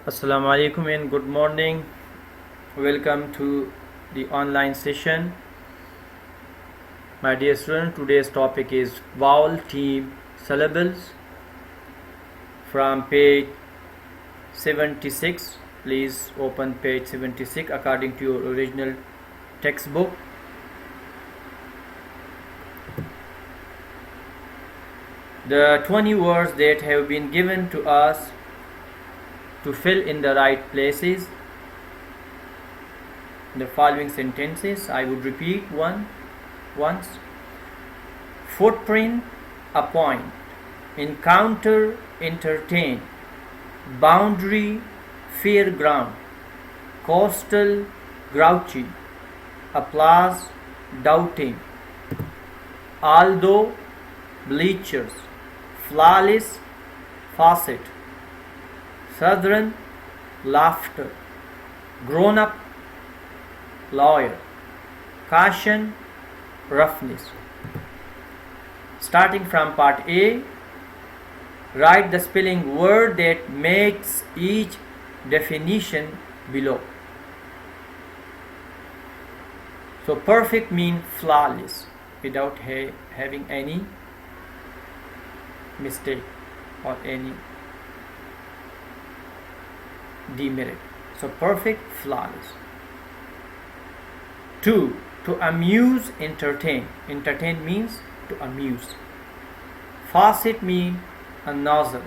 Assalamu alaikum and good morning. Welcome to the online session. My dear student, today's topic is vowel team syllables from page 76. Please open page 76 according to your original textbook. The 20 words that have been given to us to fill in the right places in the following sentences. I would repeat once. Footprint, appoint. Encounter, entertain. Boundary, fairground. Coastal, grouchy. Applause, doubting. Although, bleachers. Flawless, faucet. Southern, laughter. Grown up, lawyer. Caution, roughness. Starting from part A, write the spelling word that makes each definition below. So perfect means flawless, without having any mistake or any demerit. So perfect, flawless. 2. To amuse, entertain. Entertain means to amuse. Faucet means a nozzle.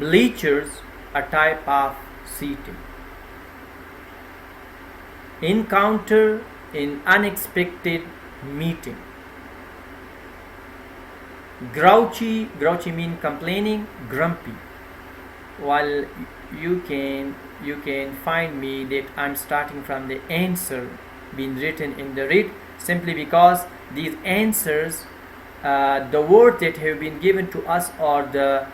Bleachers, a type of seating. Encounter, in unexpected meeting. Grouchy means complaining, grumpy. While you can find me that I'm starting from the answer being written in the read, simply because these answers, the words that have been given to us are the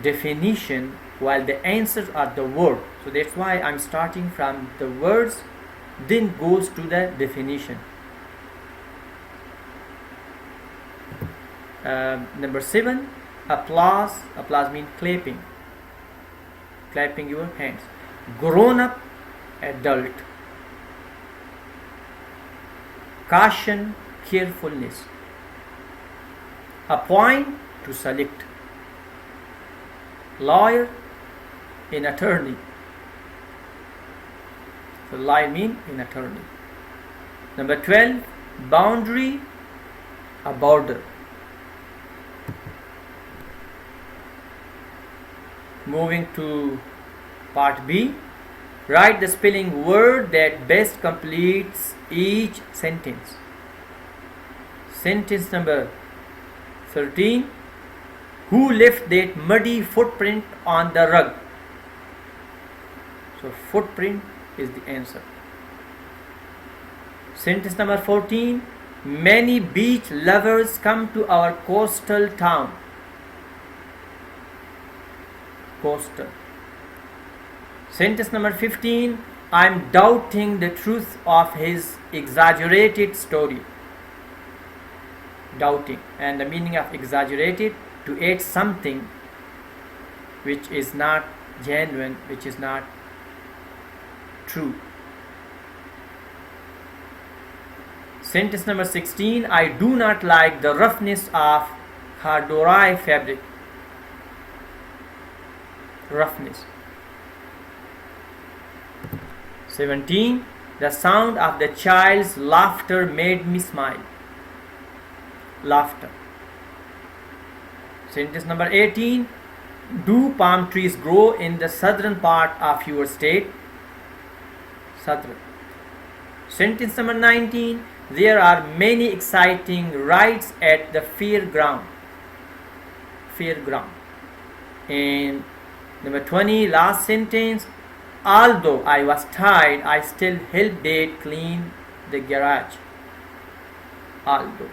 definition, while the answers are the word. So that's why I'm starting from the words, then goes to the definition. Number 7, applause. Applause means clapping your hands. Grown up, adult. Caution, carefulness. Appoint, to select. Lawyer, an attorney. So lawyer means an attorney. Number 12, boundary, a border. Moving to part B, write the spelling word that best completes each sentence. Sentence number 13, who left that muddy footprint on the rug? So footprint is the answer. Sentence number 14, many beach lovers come to our coastal town. Coastal. Sentence number 15, I'm doubting the truth of his exaggerated story. Doubting, and the meaning of exaggerated, to add something which is not genuine, which is not true. Sentence number 16, I do not like the roughness of corduroy fabric. Roughness. 17, the sound of the child's laughter made me smile. Laughter. Sentence number 18, do palm trees grow in the southern part of your state? Southern. Sentence number 19, there are many exciting rides at the fairground. Fairground. And number 20, last sentence, although I was tired, I still helped Dad clean the garage. Although.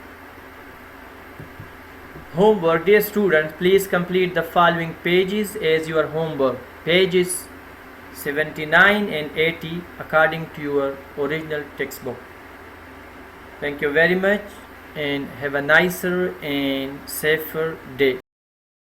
Homework. Dear students, please complete the following pages as your homework. Pages 79 and 80 according to your original textbook. Thank you very much and have a nicer and safer day.